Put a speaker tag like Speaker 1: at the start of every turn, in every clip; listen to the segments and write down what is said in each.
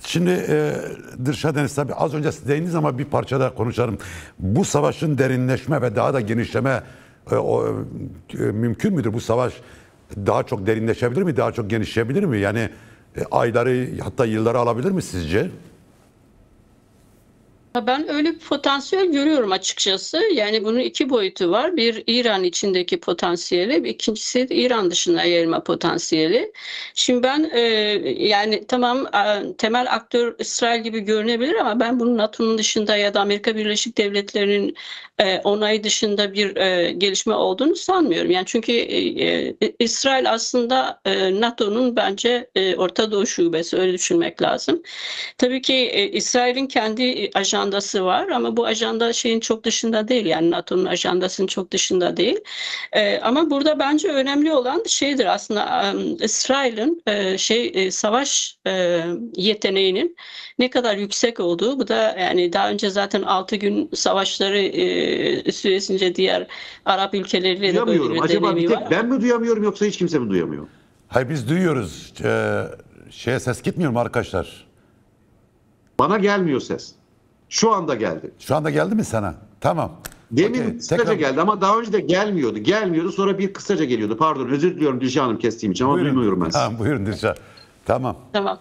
Speaker 1: Şimdi Dilşad Deniz tabii az önce siz değindiniz ama bir parçada konuşalım. Bu savaşın derinleşme ve daha da genişleme mümkün müdür? Bu savaş daha çok derinleşebilir mi? Daha çok genişleyebilir mi? Yani ayları hatta yılları alabilir mi sizce?
Speaker 2: Ben öyle bir potansiyel görüyorum açıkçası. Yani bunun iki boyutu var. Bir İran içindeki potansiyeli, ikincisi de İran dışına yayılma potansiyeli. Şimdi ben yani tamam temel aktör İsrail gibi görünebilir ama ben bunun NATO'nun dışında ya da Amerika Birleşik Devletleri'nin onayı dışında bir gelişme olduğunu sanmıyorum. Yani çünkü İsrail aslında NATO'nun bence Orta Doğu şubesi, öyle düşünmek lazım. Tabii ki İsrail'in kendi ajandası var ama bu ajanda şeyin çok dışında değil, yani NATO'nun ajandasının çok dışında değil. Ama burada bence önemli olan şeydir aslında, İsrail'in savaş yeteneğinin ne kadar yüksek olduğu. Bu da yani daha önce zaten 6 gün savaşları süresince diğer Arap ülkeleriyle de böyle
Speaker 3: Duyamıyorum.
Speaker 2: bir
Speaker 3: Acaba bir
Speaker 2: deneyimi
Speaker 3: tek
Speaker 2: var.
Speaker 3: ben mi duyamıyorum yoksa hiç kimse mi duyamıyor?
Speaker 1: Hayır biz duyuyoruz. Ses gitmiyor mu arkadaşlar?
Speaker 3: Bana gelmiyor ses. Şu anda geldi.
Speaker 1: Şu anda geldi mi sana? Tamam.
Speaker 3: Demin
Speaker 1: Okey,
Speaker 3: kısaca
Speaker 1: tekrar
Speaker 3: geldi ama daha önce de gelmiyordu. Gelmiyordu, sonra bir kısaca geliyordu. Pardon, özür diliyorum Dilşah Hanım kestiğim için ama
Speaker 1: buyurun.
Speaker 3: duymuyorum ben sizi.
Speaker 1: Tamam buyurun Dilşad. Tamam.
Speaker 2: Tamam.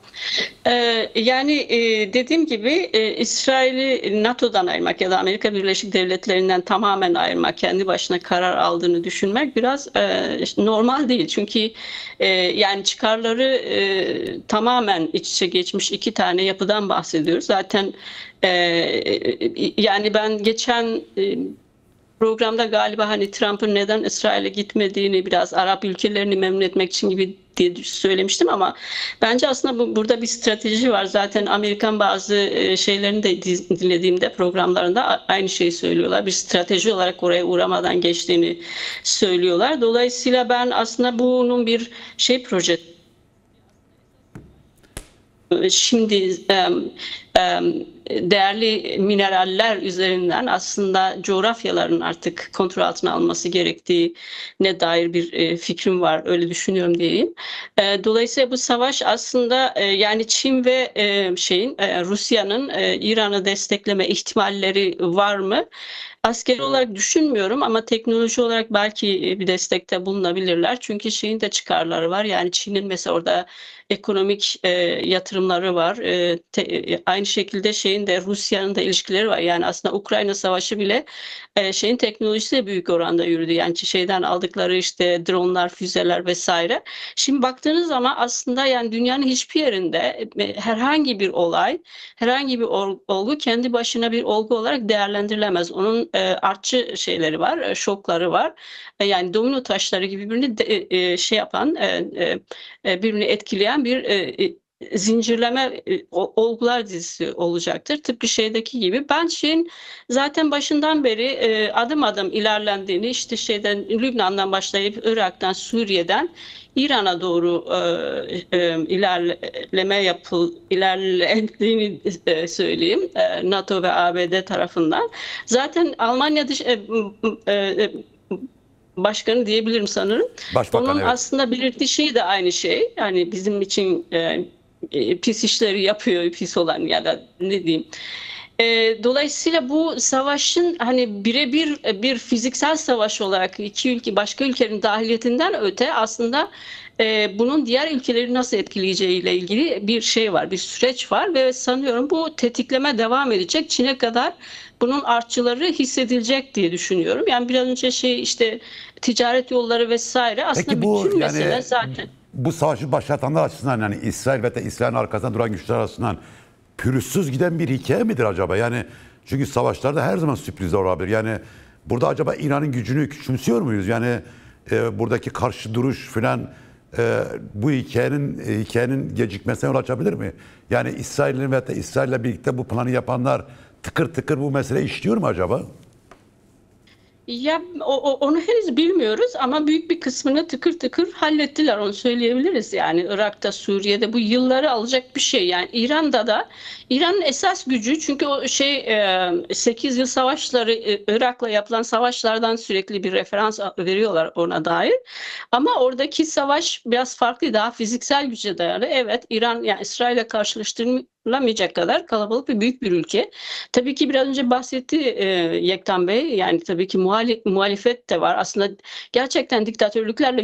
Speaker 2: Yani dediğim gibi İsrail'i NATO'dan ayırmak ya da Amerika Birleşik Devletleri'nden tamamen ayırmak, kendi başına karar aldığını düşünmek biraz normal değil. Çünkü yani çıkarları tamamen iç içe geçmiş iki tane yapıdan bahsediyoruz. Zaten e, yani ben geçen programda galiba hani Trump'ın neden İsrail'e gitmediğini, biraz Arap ülkelerini memnun etmek için gibi diye söylemiştim ama bence aslında burada bir strateji var. Zaten Amerikan bazı şeylerini de dinlediğimde, programlarında aynı şeyi söylüyorlar. Bir strateji olarak oraya uğramadan geçtiğini söylüyorlar. Dolayısıyla ben aslında bunun bir proje. Şimdi değerli mineraller üzerinden aslında coğrafyaların artık kontrol altına alınması gerektiğine dair bir fikrim var. Öyle düşünüyorum diyeyim. Dolayısıyla bu savaş aslında yani Çin ve Rusya'nın İran'ı destekleme ihtimalleri var mı? Askeri olarak düşünmüyorum ama teknoloji olarak belki bir destekte bulunabilirler. Çünkü şeyin de çıkarları var. Yani Çin'in mesela orada ekonomik yatırımları var. Aynı şekilde şeyin de, Rusya'nın da ilişkileri var. Yani aslında Ukrayna Savaşı bile şeyin teknolojisi de büyük oranda yürüdü. Yani şeyden aldıkları işte dronlar, füzeler vesaire. Şimdi baktığınız zaman aslında yani dünyanın hiçbir yerinde herhangi bir olay, herhangi bir olgu kendi başına bir olgu olarak değerlendirilemez. Onun artçı şeyleri var, şokları var. Yani domino taşları gibi birbirini etkileyen bir zincirleme olgular dizisi olacaktır. Tıpkı şeydeki gibi. Ben şeyin zaten başından beri adım adım ilerlendiğini, işte Lübnan'dan başlayıp Irak'tan, Suriye'den İran'a doğru ilerlediğini söyleyeyim, NATO ve ABD tarafından. Zaten Almanya başkanı diyebilirim sanırım.
Speaker 1: Başbakan
Speaker 2: Onun
Speaker 1: evet.
Speaker 2: aslında belirttiği şey de aynı şey. Yani bizim için pis işleri yapıyor, pis olan ya da ne diyeyim. Dolayısıyla bu savaşın hani birebir bir fiziksel savaş olarak iki ülke, başka ülkenin dahiliyetinden öte aslında bunun diğer ülkeleri nasıl etkileyeceğiyle ilgili bir şey var, bir süreç var ve sanıyorum bu tetikleme devam edecek. Çin'e kadar bunun artçıları hissedilecek diye düşünüyorum. Yani biraz önce işte ticaret yolları vesaire aslında
Speaker 1: Peki bu
Speaker 2: bütün
Speaker 1: yani
Speaker 2: mesele zaten.
Speaker 1: bu savaşı başlatanlar açısından yani İsrail ve de İsrail'in arkasında duran güçler açısından pürüzsüz giden bir hikaye midir acaba? Yani çünkü savaşlarda her zaman sürprizler olabilir. Yani burada acaba İran'ın gücünü küçümsüyor muyuz? Yani buradaki karşı duruş filan bu hikayenin gecikmesine yol açabilir mi? Yani İsrail'in ve de İsrail'le birlikte bu planı yapanlar tıkır tıkır bu meseleyi işliyor mu acaba?
Speaker 2: Ya onu henüz bilmiyoruz ama büyük bir kısmını tıkır tıkır hallettiler, onu söyleyebiliriz. Yani Irak'ta, Suriye'de bu yılları alacak bir şey. Yani İran'ın esas gücü, çünkü 8 yıl savaşları, Irak'la yapılan savaşlardan sürekli bir referans veriyorlar ona dair. Ama oradaki savaş biraz farklı, daha fiziksel güce dayalı. Evet, İran yani İsrail'le karşılaştırılır sınırlamayacak kadar kalabalık ve büyük bir ülke. Tabii ki biraz önce bahsetti Yektan Bey. Yani tabii ki muhalefet de var. Aslında gerçekten diktatörlüklerle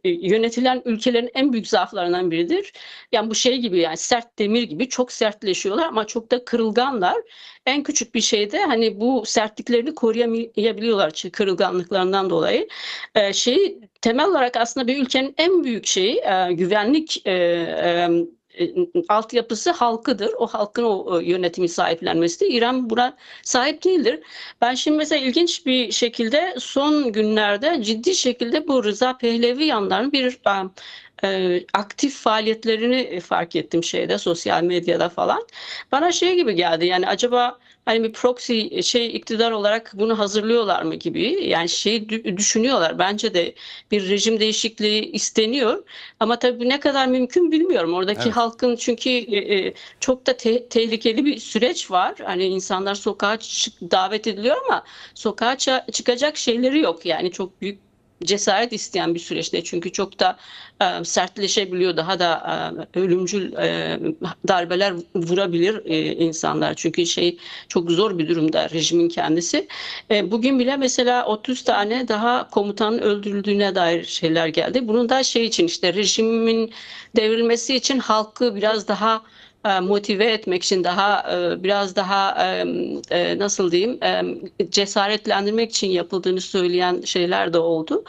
Speaker 2: yönetilen ülkelerin en büyük zaaflarından biridir. Yani bu şey gibi, yani sert demir gibi çok sertleşiyorlar ama çok da kırılganlar. En küçük bir şeyde hani bu sertliklerini koruyamayabiliyorlar kırılganlıklarından dolayı. Temel olarak aslında bir ülkenin en büyük şeyi güvenlik altyapısı halkıdır. O halkın o yönetimi sahiplenmesi. İran buna sahip değildir. Ben şimdi mesela ilginç bir şekilde son günlerde ciddi şekilde bu Rıza Pehlevi yanların bir aktif faaliyetlerini fark ettim sosyal medyada falan. Bana şey gibi geldi, yani acaba hani bir proxy iktidar olarak bunu hazırlıyorlar mı gibi, yani düşünüyorlar. Bence de bir rejim değişikliği isteniyor ama tabii ne kadar mümkün bilmiyorum. Oradaki
Speaker 1: Evet.
Speaker 2: halkın, çünkü çok da tehlikeli bir süreç var. Hani insanlar sokağa davet ediliyor ama sokağa çıkacak şeyleri yok. Yani çok büyük cesaret isteyen bir süreçte, çünkü çok da sertleşebiliyor, daha da ölümcül darbeler vurabilir insanlar, çünkü çok zor bir durumda rejimin kendisi. Bugün bile mesela 30 tane daha komutanın öldürüldüğüne dair şeyler geldi. Bunun da için, işte rejimin devrilmesi için halkı biraz daha motive etmek için, biraz daha nasıl diyeyim, cesaretlendirmek için yapıldığını söyleyen şeyler de oldu.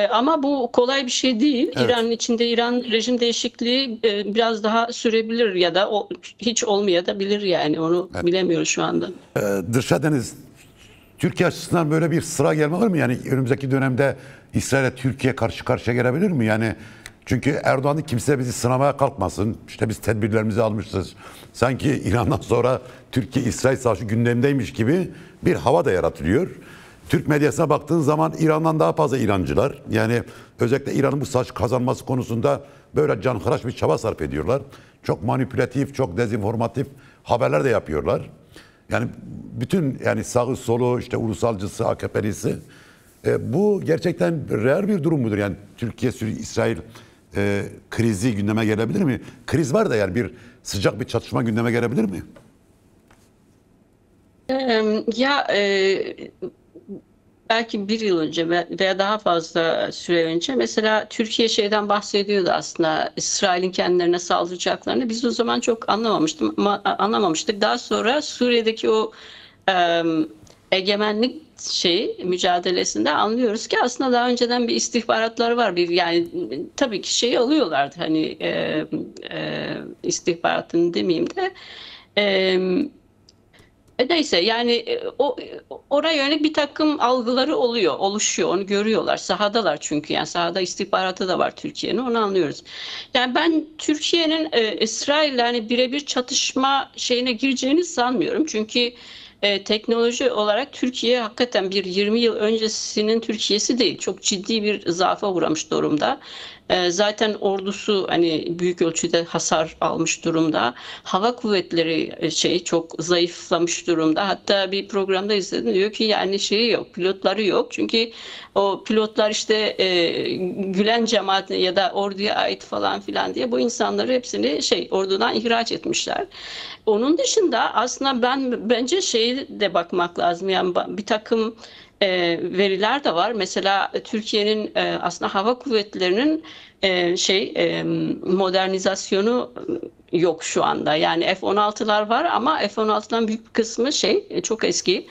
Speaker 2: Ama bu kolay bir şey değil.
Speaker 1: Evet.
Speaker 2: İran'ın içinde rejim değişikliği biraz daha sürebilir ya da hiç olmayabilir, yani onu bilemiyoruz şu anda.
Speaker 1: Dırşa Deniz, Türkiye açısından böyle bir sıra gelme var mı? Yani önümüzdeki dönemde İsrail'e Türkiye karşı karşıya gelebilir mi? Yani çünkü Erdoğan'ı kimse bizi sınamaya kalkmasın. İşte biz tedbirlerimizi almışız. Sanki İran'dan sonra Türkiye-İsrail savaşı gündemdeymiş gibi bir hava da yaratılıyor. Türk medyasına baktığın zaman İran'dan daha fazla İrancılar. Yani özellikle İran'ın bu savaşı kazanması konusunda böyle canhıraş bir çaba sarf ediyorlar. Çok manipülatif, çok dezinformatif haberler de yapıyorlar. Yani bütün, yani sağı solu, işte ulusalcısı, AKP'lisi, bu gerçekten real bir durum mudur? Yani Türkiye-İsrail krizi gündeme gelebilir mi? Kriz var da, yani sıcak bir çatışma gündeme gelebilir mi?
Speaker 2: Ya belki bir yıl önce veya daha fazla süre önce mesela Türkiye bahsediyordu aslında, İsrail'in kendilerine saldıracaklarını. Biz o zaman çok anlamamıştık. Daha sonra Suriye'deki o egemenlik mücadelesinde anlıyoruz ki aslında daha önceden bir istihbaratları var. Yani tabii ki alıyorlardı, hani istihbaratını demeyeyim de. Neyse, yani oraya yönelik bir takım algıları oluşuyor, onu görüyorlar. Sahadalar çünkü, yani sahada istihbaratı da var Türkiye'nin, onu anlıyoruz. Yani ben Türkiye'nin İsrail'le hani birebir çatışma gireceğini sanmıyorum. Çünkü teknoloji olarak Türkiye hakikaten bir 20 yıl öncesinin Türkiye'si değil. Çok ciddi bir zaafa uğramış durumda. Zaten ordusu hani büyük ölçüde hasar almış durumda. Hava kuvvetleri çok zayıflamış durumda. Hatta bir programda izledim, diyor ki yani yok, pilotları yok. Çünkü o pilotlar işte Gülen cemaatine ya da orduya ait falan filan diye bu insanları hepsini ordudan ihraç etmişler. Onun dışında aslında bence de bakmak lazım. Yani bir takım veriler de var. Mesela Türkiye'nin aslında hava kuvvetlerinin modernizasyonu yok şu anda. Yani F-16'lar var ama F-16'dan büyük bir kısmı çok eski.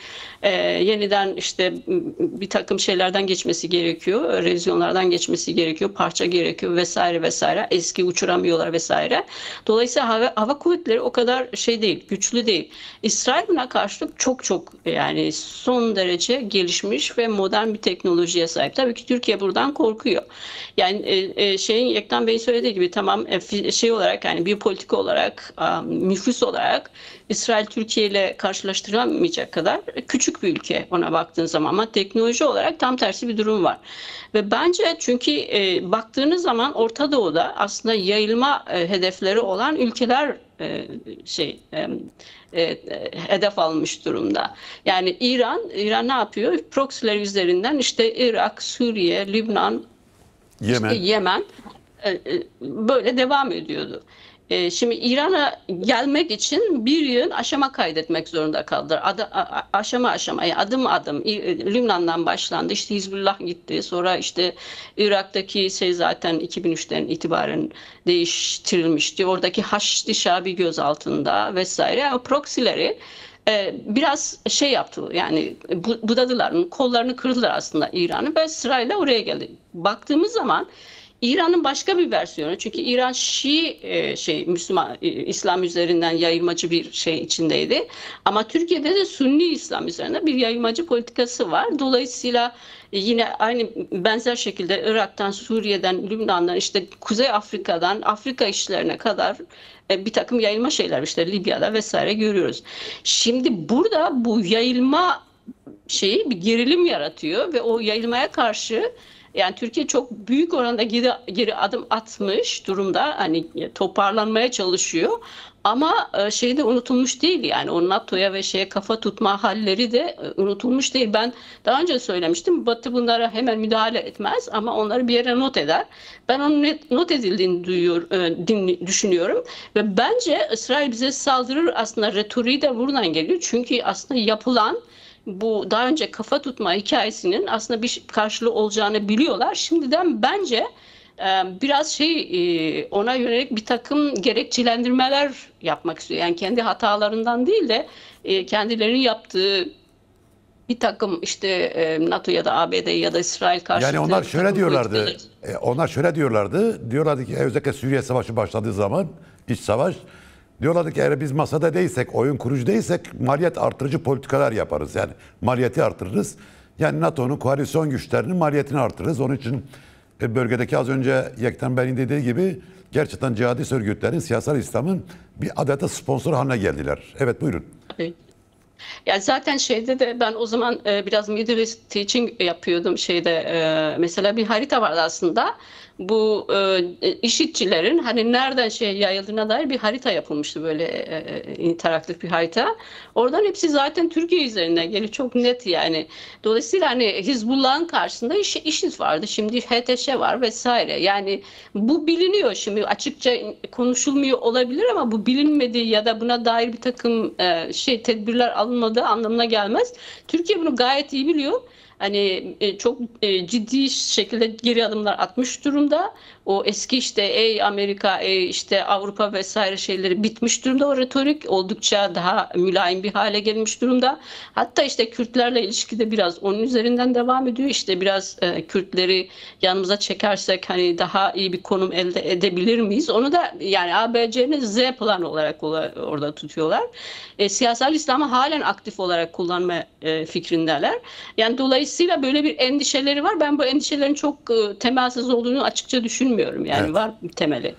Speaker 2: Yeniden işte bir takım şeylerden geçmesi gerekiyor. Revizyonlardan geçmesi gerekiyor. Parça gerekiyor vesaire vesaire. Eski uçuramıyorlar vesaire. Dolayısıyla hava kuvvetleri o kadar değil, güçlü değil. İsrail buna karşılık çok yani son derece gelişmiş ve modern bir teknolojiye sahip. Tabii ki Türkiye buradan korkuyor. Yani Yektan Bey'in söylediği gibi, tamam, olarak, yani biyopolitik olarak, nüfus olarak İsrail Türkiye ile karşılaştırılamayacak kadar küçük bir ülke ona baktığın zaman, ama teknoloji olarak tam tersi bir durum var. Ve bence çünkü baktığınız zaman Orta Doğu'da aslında yayılma hedefleri olan ülkeler hedef almış durumda. Yani İran ne yapıyor? Proxy'ler üzerinden işte Irak, Suriye, Lübnan,
Speaker 1: Yemen.
Speaker 2: Yemen böyle devam ediyordu. Şimdi İran'a gelmek için bir yıl aşama kaydetmek zorunda kaldılar. Aşama aşama, yani adım adım. Lübnan'dan başlandı. İşte Hizbullah gitti. Sonra işte Irak'taki zaten 2003'ten itibaren değiştirilmişti. Oradaki Haçlı Şabi gözaltında vesaire. Yani proxy'leri biraz yaptı, yani budadılar, kollarını kırdılar aslında İran'ı ve sırayla oraya geldi. Baktığımız zaman İran'ın başka bir versiyonu, çünkü İran Müslüman İslam üzerinden yayılmacı bir içindeydi. Ama Türkiye'de de Sünni İslam üzerine bir yayılmacı politikası var. Dolayısıyla yine aynı benzer şekilde Irak'tan, Suriye'den, Lübnan'dan, işte Kuzey Afrika'dan Afrika işlerine kadar bir takım yayılma şeyler, işte Libya'da vesaire görüyoruz. Şimdi burada bu yayılma bir gerilim yaratıyor ve o yayılmaya karşı yani Türkiye çok büyük oranda geri adım atmış durumda. Hani toparlanmaya çalışıyor. Ama de unutulmuş değil, yani o NATO'ya ve kafa tutma halleri de unutulmuş değil. Ben daha önce söylemiştim, Batı bunlara hemen müdahale etmez ama onları bir yere not eder. Ben onun not edildiğini düşünüyorum ve bence İsrail bize saldırır, aslında retoriği de buradan geliyor. Çünkü aslında yapılan bu daha önce kafa tutma hikayesinin aslında bir karşılığı olacağını biliyorlar. Şimdiden bence biraz ona yönelik bir takım gerekçelendirmeler yapmak istiyor. Yani kendi hatalarından değil de kendilerinin yaptığı bir takım NATO ya da ABD ya da İsrail karşıtı.
Speaker 1: Yani onlar şöyle diyorlardı. Onlar şöyle diyorlardı. Diyorlardı ki özellikle Suriye Savaşı başladığı zaman, iç savaş, diyorlardı ki eğer biz masada değilsek, oyun kurucu değilsek maliyet artırıcı politikalar yaparız. Yani maliyeti artırırız. Yani NATO'nun koalisyon güçlerinin maliyetini artırırız. Onun için bölgedeki az önce Yekten Bey'in dediği gibi gerçekten cihadi örgütlerin, siyasal İslam'ın bir adeta sponsor haline geldiler. Evet, buyurun.
Speaker 2: Evet. Ya zaten de ben o zaman biraz Middle East teaching yapıyordum mesela bir harita vardı aslında. Bu IŞİD'cilerin hani nereden yayıldığına dair bir harita yapılmıştı, böyle interaktif bir harita. Oradan hepsi zaten Türkiye üzerinden geliyor, çok net yani. Dolayısıyla hani Hizbullah'ın karşısında IŞİD vardı, şimdi HTŞ var vesaire. Yani bu biliniyor, şimdi açıkça konuşulmuyor olabilir ama bu bilinmediği ya da buna dair bir takım tedbirler alınmadığı anlamına gelmez. Türkiye bunu gayet iyi biliyor. Hani çok ciddi şekilde geri adımlar atmış durumda. O eski ey Amerika, ey Avrupa vesaire şeyleri bitmiş durumda. O retorik oldukça daha mülayim bir hale gelmiş durumda. Hatta Kürtlerle ilişkide biraz onun üzerinden devam ediyor. Biraz Kürtleri yanımıza çekersek hani daha iyi bir konum elde edebilir miyiz? Onu da yani ABC'nin Z planı olarak orada tutuyorlar. Siyasal İslam'ı halen aktif olarak kullanma fikrindeler. Yani dolayısıyla böyle bir endişeleri var. Ben bu endişelerin çok temelsiz olduğunu açıkça düşünmüyorum. Yani evet, var bir temeli.